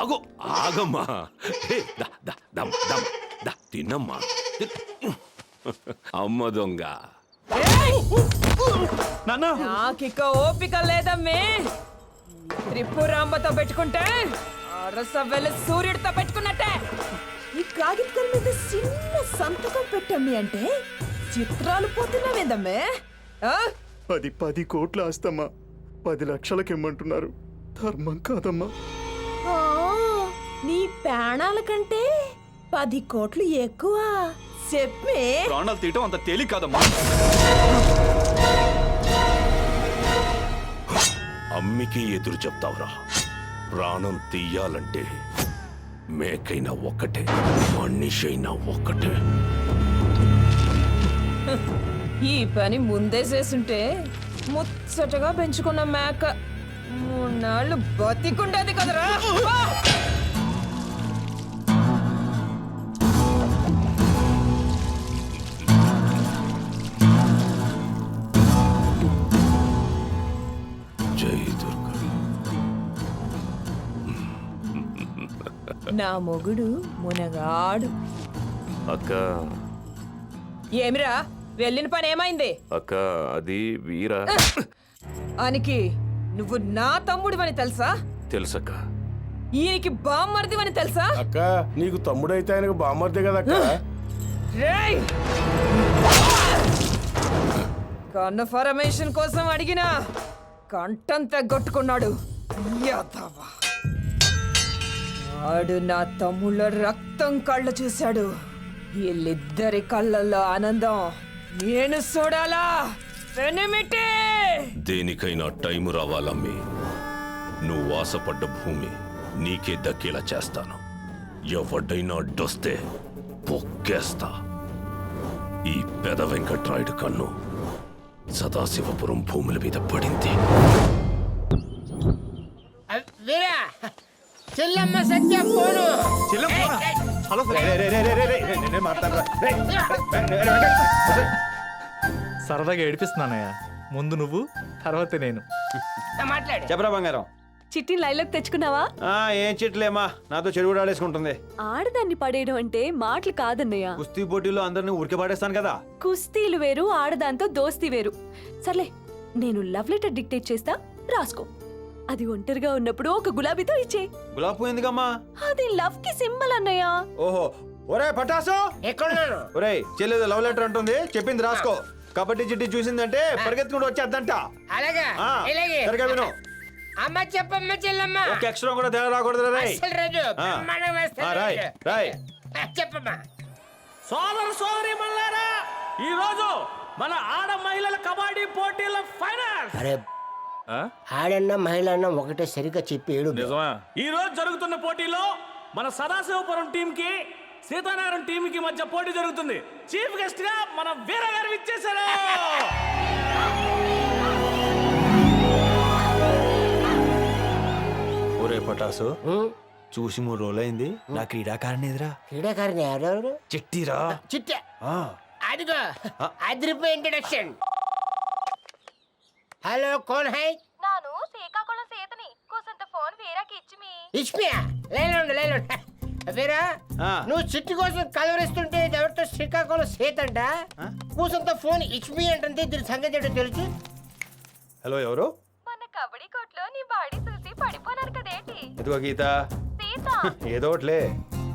ఆగు ఆగమ్మా. తిన్నమ్మా. అమ్మ దొంగ. నాకిక ఓపిక లేదమ్మే. త్రిపురాంబతో పెట్టుకుంటే అరసవెల్లి సూర్యుడితో పెట్టుకున్నట్టే. ఈ కాగితం మీద చిన్న సంతకం పెట్టమ్మి అంటే చిత్రాలు పోతున్నావేందమ్మే? అది 10 కోట్ల ఆస్తమ్మా. 10 లక్షలకి ఇమ్మంటున్నారు. ధర్మం కాదమ్మా. నీ ప్రాణాల కంటే 10 కోట్లు ఎక్కువ. చెప్పే. ప్రాణాలు తీయటం అంత తేలిక కాదమ్మా. అమ్మికి ఎదురు చెప్తావురా? ప్రాణం తీయాలంటే మేకైనా ఒక్కటే, మనిషైనా ఒక్కటే. ఈ పని ముందే చేసుంటే ముచ్చటగా పెంచుకున్న మేక 3 నాళ్ళు బతికుండేది కదరా. జై దుర్గా. నా మొగుడు మునగాడు. అక్క ఏమిరా వెళ్ళిన పని ఏమైంది? అక్క అది వీరా. అనికి నువ్వు నా తమ్ముడివని తెలుసా? తెలుసక్క. ఈయనకి బామ్మర్దివని తెలుసా? అక్క నీకు తమ్ముడైతే ఆయనకు బామ్మర్దే కదక్క. రేయ్! కన్ఫర్మేషన్ కోసం అడిగినా కంఠం తెగొట్టుకున్నాడు. యాదవ. వాడు నా తమ్ముళ్ళ రక్తం కళ్ళ చూశాడు. వీళ్ళిద్దరి కళ్ళల్లో ఆనందం నేను చూడాలా? వెనుమిటే. దేనికైనా టైం రావాలమ్మి. నువ్వు ఆశపడ్డ భూమి నీకే దక్కేలా చేస్తాను. ఎవడైనా అడ్డొస్తే పొక్కేస్తా. ఈ పెద వెంకట్రాయుడు కన్ను సదాశివపురం భూముల మీద పడింది. వీరా చెల్లమ్మ సత్య ఫోను. సరదాగా ఏడిపిస్తున్నానయ్యా. ముందు నువ్వు, తర్వాత నేను. మాట్లాడు. చెప్పరా బంగారం. చిట్టిని లైన్లోకి తెచ్చుకున్నావా? ఏం చిట్లేమా, నాతో చెడు ఆడేసుకుంటుంది. ఆడదాన్ని పడేయడం అంటే మాటలు కాదన్నయ్య. కుస్తీ పోటీలో అందరిని ఉరికి పాడేస్తాను కదా. కుస్తీలు వేరు, ఆడదాంతో దోస్తీ వేరు. సర్లే, నేను లవ్ లెటర్ డిక్టేట్ చేస్తా, రాసుకో. అది ఒంటరిగా ఉన్నప్పుడు ఒక గులాబీతో ఇచ్చే. గులాబ్ పువ్వు ఎందుకమ్మా? అది లవ్ కి సింబల్ అన్నయ్య. ఓహో, ఒరే పటాసు. ఎక్కడున్నాను? ఒరే చెల్లేదో లవ్ లెటర్ అంటుంది, చెప్పింది రాసుకో. కబడ్డీ చిట్టి చూసిందంటే పరిగెత్తుకుంటూ వచ్చేద్దంట. అలాగా? ఇలాగే. సరిగా విను. అమ్మ చెప్పమ్మ చెల్లమ్మ. ఒక అక్షరం కూడా తేడా రాకూడదు. అసలు రాజు బ్రహ్మాండం వేస్తాడు. రాయ్ రాయ్. చెప్పమ్మా. సోదర సోదరి మల్లారా, ఈ రోజు మన ఆడ మహిళల కబడ్డీ పోటీల ఫైనల్. అరే ఆడన్న మహిళ అన్న ఒకటే సరిగ్గా చెప్పి ఏడు. ఈ రోజు జరుగుతున్న పోటీలో మన సదాశివపురం టీం కి సీతానగరం టీం కి మధ్య పోటీ జరుగుతుంది. చీఫ్ గెస్ట్ గా మన వీర గారు ఇచ్చేశారు. ఒరే పటాసు, చూసి 3 రోజులైంది. నా క్రీడాకారిణి ఎదురా. క్రీడాకారిణి ఎవరెవరు? చిట్టిరా. చిట్ట. అదిగో అదిరిపోయి ఇంట్రడక్షన్. హలో కౌన్ హై? నాను శ్రీకాకుళం సీతని. కోసంత ఫోన్ వీరాకి ఇచ్చిమి. ఇచ్చిమియా? లేలండి లేలండి. వీరా, నువ్వు చిట్టి కోసం కలవరిస్తుంటే ఎవరితో శ్రీకాకుళం సేతంట కూసంత ఫోన్ ఇచ్చిమి అంటే దీని సంగతి ఏంటో తెలుసు? హలో, ఎవరు? మన కబడ్డీ కోర్టులో నీ బాడీ చూసి పడిపోనారు కదేంటి? ఎదుగో గీత. సీత. ఏదో ఒకట్లే.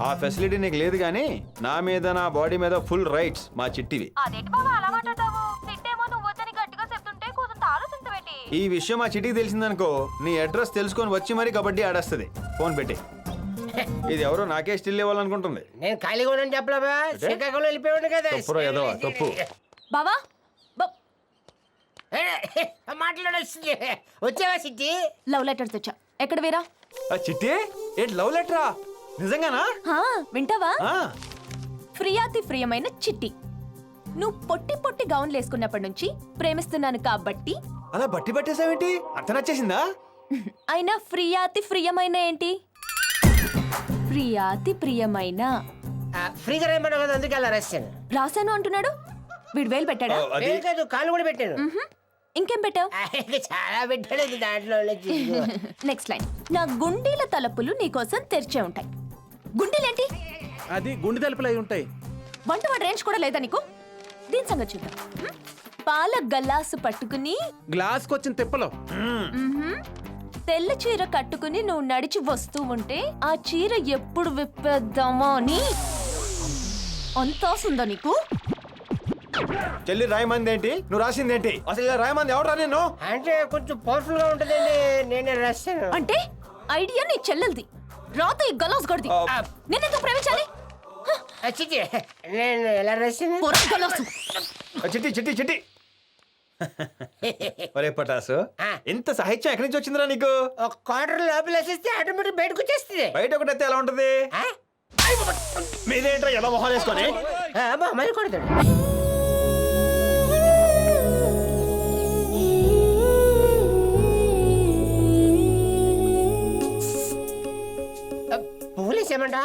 ఆ ఫెసిలిటీ నీకు లేదు గానీ నా మీద, నా బాడీ మీద ఫుల్ రైట్స్ మా చిట్టివి. అదేంటి బాబా అలా మాట్లాడతావు? సిట్టేమో నువ్వు వచ్చని గట్టిగా చెప్తుంటే కూసంత ఆలోచించబెట్టి. ఈ విషయం మా చిట్టికి తెలిసిందనుకో, నీ అడ్రస్ తెలుసుకొని వచ్చి మరీ కబడ్డీ ఆడేస్తుంది. ఫోన్ పెట్టి. ఇది ఎవరో నాకే స్టిల్ ఇవ్వాలనుకుంటుంది. నేను ఖాళీగా ఉండని చెప్పలేబా, శ్రీకాకుళం వెళ్ళిపోయాడు కదా. తప్పురా ఏదో తప్పు. బావా మాట్లాడొచ్చింది. వచ్చావా సిట్టి? లవ్ లెటర్ తెచ్చా. ఎక్కడ వీరా? చిట్టి, ఏంటి లవ్ లెటరా? నిజంగానా? వింటావా? ప్రియాతి ప్రియమైన చిట్టి, నువ్వు పొట్టి పొట్టి గౌన్లు వేసుకున్నప్పటి నుంచి ప్రేమిస్తున్నాను కాబట్టి. అలా బట్టి పట్టేసావేంటి? అంత నచ్చేసిందా? అయినా ప్రియాతి ప్రియమైన ఏంటి? ప్రియాతి ప్రియమైన. ఫ్రీగా రాయమన్నావు కదా, అందుకే అలా రాశాను. రాశాను అంటున్నాడు. వీడు వేలు పెట్టాడా? కాదు, కాలు కూడా పెట్టాను. ఇంకేం పెట్టావు? ఇంకా చాలా పెట్టాడు దాంట్లో చిక్కు. Next line. నా గుండీల తలుపులు నీకోసం తెరిచే ఉంటాయి. గుండీలేంటి? అది గుండె తలుపులు అయి ఉంటాయి. వంటవాడు రేంజ్ కూడా లేదా నీకు? దీని సంగతి చూద్దాం. పాల గల్లాసు పట్టుకుని గ్లాస్కి వచ్చిన తిప్పలు. తెల్ల చీర కట్టుకుని నువ్వు నడిచి వస్తూ ఉంటే ఆ చీర ఎప్పుడు విప్పేద్దామా అని అంత ఆశ నీకు? చెల్లి రాయమంది ఏంటి, నువ్వు రాసింది ఏంటి? అసలు ఇలా రాయమంది ఎవరు రా నేను? అంటే కొంచెం పవర్ఫుల్ గా ఉంటదండి, నేనే రాశాను. అంటే ఐడియా నీ చెల్లెల్ది, రాత ఈ గలాస్ గడిది. నేనెందుకు ప్రేమించాలి? చిట్టి నేను ఎలా రాశాను? పొర గలాసు. చిట్టి చిట్టి చిట్టి. ఒరే పటాసు, ఇంత సాహిత్యం ఎక్కడి నుంచి వచ్చిందిరా నీకు? ఒక క్వార్టర్ లోపల వేసేస్తే ఆటోమేటిక్ బయటకు వచ్చేస్తుంది. బయట ఒకటైతే ఎలా ఉంటది? మీదేంట్రా ఎలా మొహాలు వేసుకొని? మరి కొడతాడు. పువ్వులేసేమంటా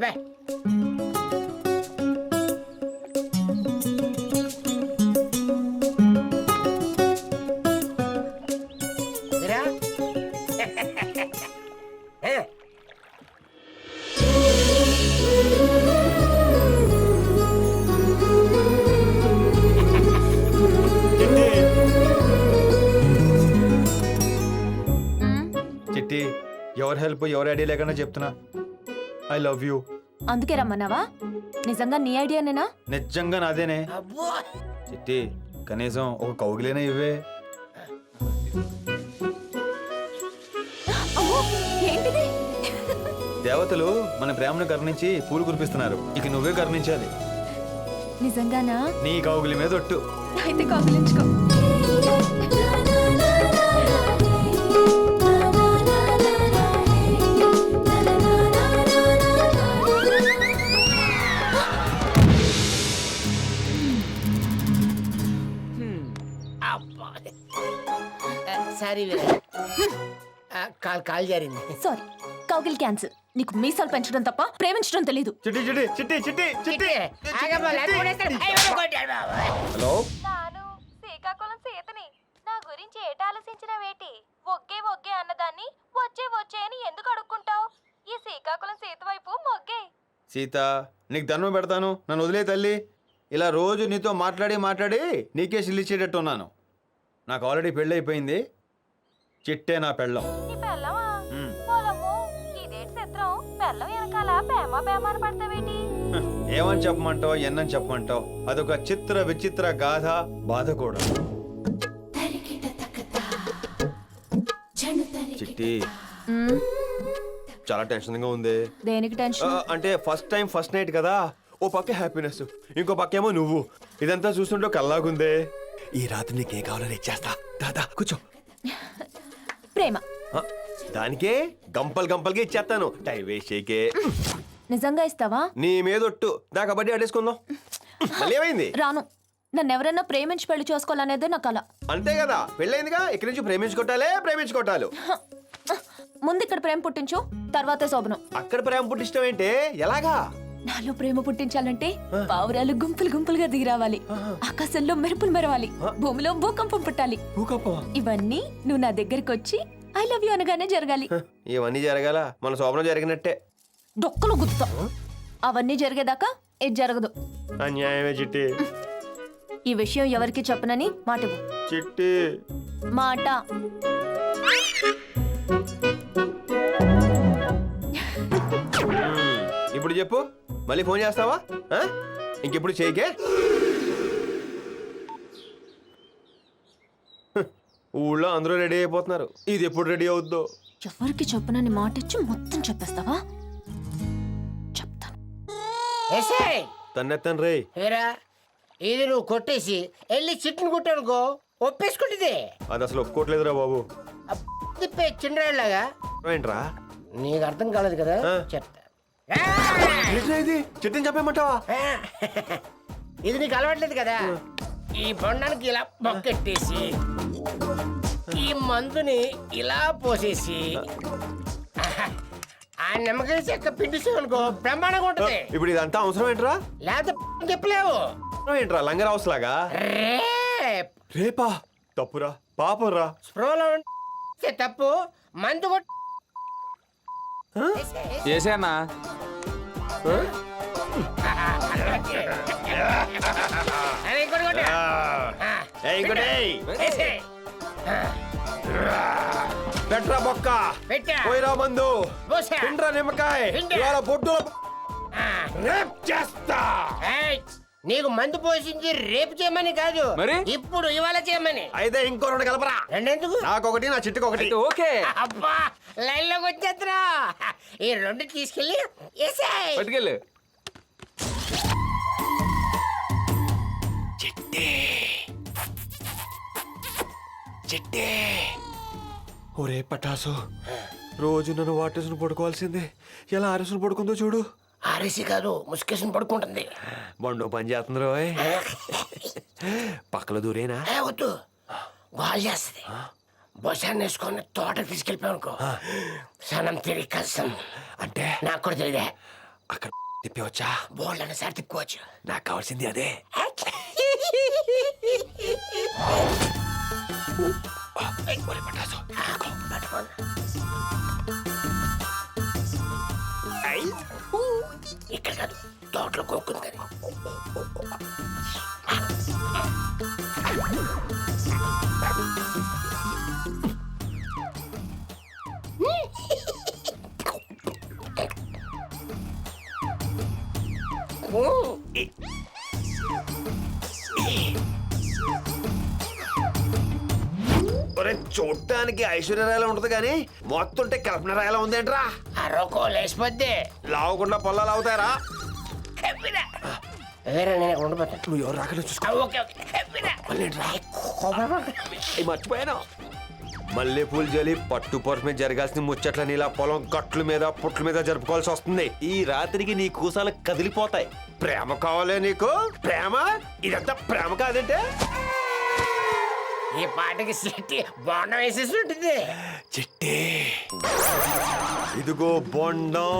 బాయ్. చిట్టి, ఎవరి హెల్ప్ ఎవరి ఐడియా లేకుండా చెప్తున్నా ఐ లవ్ యూ. అందుకే రమ్మన్నావా? నిజంగా నీ ఐడియానేనా? నిజంగా నాదేనే. చిట్టి, కనీసం ఒక కౌగిలేనా ఇవ్వే. అమ్మో, ఏంటిది? దేవతలు మన ప్రేమను కరుణించి పూలు కురిపిస్తున్నారు, ఇక నువ్వే కరుణించాలి. నిజంగానా? నీ కౌగిలి మీద ఒట్టు. అయితే కౌగిలించుకో. సారీ కాల్ జారింది. సారీ, కౌగిల్ క్యాన్సిల్. నీకు మీసాలు పెంచడం తప్ప ప్రేమించడం తెలీదు. చిట్టి చిట్టి చిట్టి చిట్టి చిట్టి. హలో, నాను శ్రీకాకుళం సీతని. నా గురించి ఏట ఆలోచించినవేటి? ఒగ్గే ఒగ్గే అన్నదాన్ని వచ్చే వచ్చే అని ఎందుకు అడుక్కుంటావు? ఈ శ్రీకాకుళం సీత వైపు మొగ్గే. సీత, నీకు దండం పెడతాను, నన్ను వదిలే తల్లి. ఇలా రోజు నీతో మాట్లాడి మాట్లాడి నీకే సిల్లిచ్చేటట్టు ఉన్నాను. నాకు ఆల్రెడీ పెళ్ళి అయిపోయింది. చిట్టే నా పెళ్ళం. నీ పెళ్ళమా? పొలము ఇదేటి చిత్రం. పెళ్ళం వెనకాల బేమ బేమాన పడతావేటి? ఏమని చెప్పమంటావు, ఎన్నని చెప్పమంటావు? అదొక చిత్ర విచిత్ర గాథ, బాధ కూడా. చిట్టి, చాలా టెన్షన్ గా ఉంది. దేనికి టెన్షన్? అంటే ఫస్ట్ టైం ఫస్ట్ నైట్ కదా, ఓ పక్క హ్యాపీనెస్, ఇంకో పక్క ఏమో నువ్వు. ఇదంతా చూస్తుంటే కల్లాగుందే. ఈ రాత్రి నీకేం కావాలని ఇచ్చేస్తా. దాదా కూర్చో. ప్రేమ. దానికే గంపల్ గంపల్గా ఇచ్చేస్తాను. టైం వేస్ట్ చేయకే. నిజంగా ఇస్తావా? నీ మీదొట్టు. దా కబడ్డీ ఆడేసుకుందాం. మళ్ళీ ఏమైంది? రాను. నన్ను ఎవరైనా ప్రేమించి పెళ్లి చేసుకోవాలనేదే నా కల. అంతే కదా, పెళ్ళైందిగా, ఇక్కడి నుంచి ప్రేమించుకోవటాలు. ముందు ఇక్కడ ప్రేమ పుట్టించు, తర్వాతే శోభనం. అక్కడ ప్రేమ పుట్టిష్టం ఏంటే? ఎలాగా? నాలో ప్రేమ పుట్టించాలంటే పావురాలు గుంపులు గుంపులుగా దిగిరావాలి, ఆకాశంలో మెరుపులు మెరవాలి, భూమిలో భూకంపం పుట్టాలి. ఇవన్నీ నువ్వు నా దగ్గరికి వచ్చి ఐ లవ్ యూ అనగానే జరగాలి. ఇవన్నీ జరగాల? మన శోభనం జరిగినట్టే. డొక్కలు గుర్తా. అవన్నీ జరిగేదాకా ఇది జరగదు. అన్యాయమే చిట్టి. ఈ విషయం ఎవరికి చెప్పనని మాట ఇవ్వు. చిట్టి మాట. ఇప్పుడు చెప్పు, మళ్ళీ ఫోన్ చేస్తావా? ఇంకెప్పుడు చేయకే. ఊళ్ళో అందరూ రెడీ అయిపోతున్నారు, ఇది ఎప్పుడు రెడీ అవుద్దో. ఎవరికి చెప్పనని మాట ఇచ్చి మొత్తం చెప్పేస్తావా? చెప్తాను. తన్నెత్తాను రే. ఇది నువ్వు కొట్టేసి వెళ్ళి చిట్టును కొట్టానుకో ఒప్పేసుకుంటుంది. అది అసలు ఒప్పుకోవట్లేదురా బాబు. తిప్పే చిన్నలాగా. ఏంట్రా నీకు అర్థం కాలేదు కదా, చెప్తా. ఇది చిట్టుని చెప్పేమంటావా? ఇది నీకు అలవాట్లేదు కదా. ఈ బొండానికి ఇలా బొక్కెట్టేసి ఈ మందుని ఇలా పోసేసి ఆ నిమ్మకాయ చెక్క పిండిస్తావు బ్రహ్మాండంగా ఉంటుంది. ఇప్పుడు ఇదంతా అవసరం ఏంట్రా? లేకపోతే చెప్పలేవు. ఏంట్రా లంగర్ హౌస్ లాగా? రేపా? తప్పురా, పాపరా. స్ప్రోలో ఉంటే తప్పు, మందు చేసానా పెట్రా బొక్క, పెట్టా. పోయిరా మందు, పోసా. తిండ్రా నిమ్మకాయ. తింటా. ఇవాళ బొడ్డు రేప్ చేస్తా. నీకు మందు పోసింది రేపు చేయమని కాదు, మరి? ఇప్పుడు ఇవాళ చేయమని. అయితే ఇంకో 2 కలపరా. రెండెందుకు? నాకొకటి, నా చిట్టుకు ఒకటి. ఓకే అబ్బా, లైన్ లోకి వచ్చేద్దరా. ఈ 2 తీసుకెళ్ళి ఏసేయ్. పట్టుకెళ్ళు. ఒరే పటాసు, రోజు నన్ను వాటేసును పడుకోవాల్సిందే. ఎలా ఆరేసును పడుకుందో చూడు. ఆర్ఎసి కాదు, ముసుకేసుని పడుకుంటుంది. బండు పని చేస్తుంది రోయ్. పక్కల దూరేనా? వద్దు, గాలి చేస్తుంది. బొసాన్ని వేసుకొని తోట తీసుకెళ్ళిపోయానుకో, సనం తిరిగి కష్టం. అంటే నాకు కూడా తెలియదే. అక్కడ తిప్పవచ్చా? బోల్డ్ అన్నసారి తిప్పుకోవచ్చు. నాకు కావాల్సింది అదే. ఒరే పటాసు, ఇక్కడ కాదు, తోటలో కొనుక్కుంది కానీ. ఒరే చూడటానికి ఐశ్వర్యరాయలా ఉంటది కానీ మొత్తం కల్పన రాయలా ఉందేంట్రా? అరొకో లేచిపోద్ది. లావకుండా పొలాలు అవుతారా? వేరే నేను ఇక్కడ ఉండిపోతాను. నువ్వు ఎవరు రాకనే చూసుకో. ఓకే మర్చిపోయాను. మల్లెపూలు జలి పట్టు పొరపు మీద జరగాల్సిన ముచ్చట్ల నీలా పొలం గట్ల మీద పుట్ల మీద జరుపుకోవాల్సి వస్తుంది. ఈ రాత్రికి నీ కూసాలు కదిలిపోతాయి. ప్రేమ కావాలే నీకు? ప్రేమ? ఇదంతా ప్రేమ కాదంటే? ఈ పాటకి సిట్టి బోండం వేసేసి ఉంటుంది. చిట్టి ఇదిగో బొండం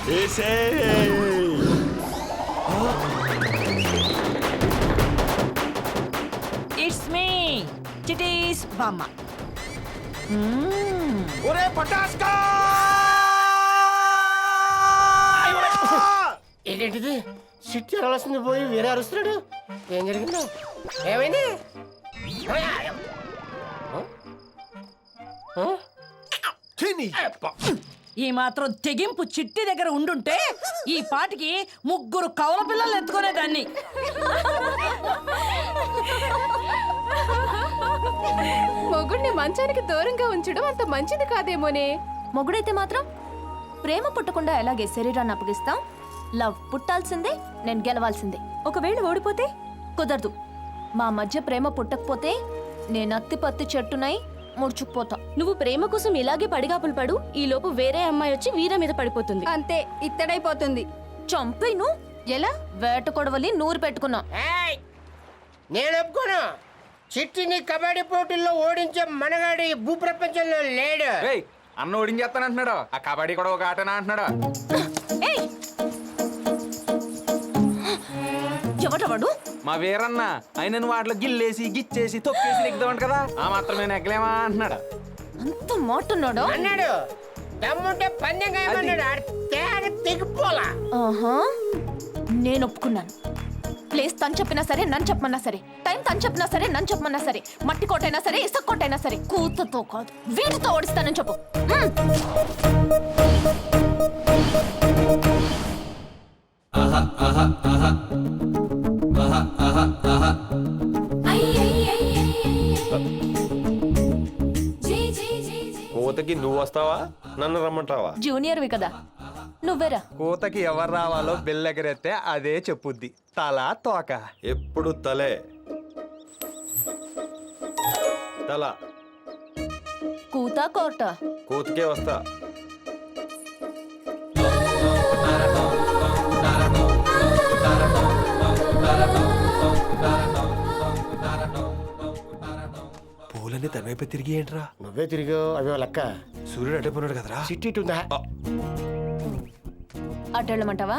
వేసే. ఇట్స్ మీ చిటీస్ బామ్మ. ఒరే పటాస్కా! ఏంటిది? సిట్టి అరవలసింది పోయి వేరే అరుస్తున్నాడు. ఏం జరిగిందో? ఏమైంది? ఈ మాత్రం తెగింపు చిట్టి దగ్గర ఉండుంటే ఈ పాటికి 3 కవల పిల్లలు ఎత్తుకునేదాన్ని. మొగుడిని మంచానికి దూరంగా ఉంచడం అంత మంచిది కాదేమోనే. మొగుడైతే మాత్రం ప్రేమ పుట్టకుండా ఎలాగే శరీరాన్ని అప్పగిస్తాం? లవ్ పుట్టాల్సిందే, నేను గెలవాల్సిందే. ఒకవేళ ఓడిపోతే కుదరదు. మా మధ్య ప్రేమ పుట్టకపోతే నేను అత్తిపత్తి చెట్టునై ముడుచుకుపోతా. నువ్వు ప్రేమ కోసం ఇలాగే పడిగాపులు పడు. ఈ లోపు వేరే అమ్మాయి వచ్చి వీర మీద పడిపోతుంది. అంతే, ఇత్తడైపోతుంది. చంపేను. ఎలా? వేట కొడవలి నూరు పెట్టుకున్నా. నేను ఒప్పుకోను. చిట్టిని కబడ్డీ పోటీల్లో ఓడించే మనగాడి భూప్రపంచంలో లేడు. అన్న ఓడించేస్తానంటున్నాడు. ఆ కబడ్డీ కూడా ఒక ఆటనా అంటున్నాడు. ఎవడవాడు? మా వీరన్న ఆయన వాటిలో గిల్లేసి గిచ్చేసి తొక్కేసి నెగ్గుదామంట కదా, ఆ మాత్రమే నెగ్గలేమా అంటున్నాడు. అంత మాటున్నాడు అన్నాడు. దమ్ముంటే పందెం కాయమన్నాడు. తెగిపోలా. ఆహా, నేను ఒప్పుకున్నాను. ప్లేస్ తను చెప్పినా సరే, నన్ను చెప్పమన్నా సరే, టైం తను చెప్పినా సరే, నన్ను చెప్పమన్నా సరే, మట్టి కోటైనా సరే, ఇసుక కోటైనా సరే, కూతుతో కాదు వీటితో ఓడిస్తానని చెప్పు. కోతకి నువ్వు వస్తావా, నన్ను రమ్మంటావా? జూనియర్వి కదా, నువ్వేరా. కూతకి ఎవరు రావాలో బెల్లెగరెత్తే అదే చెప్పుద్ది. తల తోక ఎప్పుడు తలే. తల కూత కోట. కోతకే వస్తా. పూలన్నీ తన వైపు తిరిగి ఏంట్రా? నువ్వే తిరిగావు. అవే లెక్క. సూర్యుడు అడ్డపోయినాడు కదరా. చిట్టి ఉందా? అటు వెళ్ళమంటావా?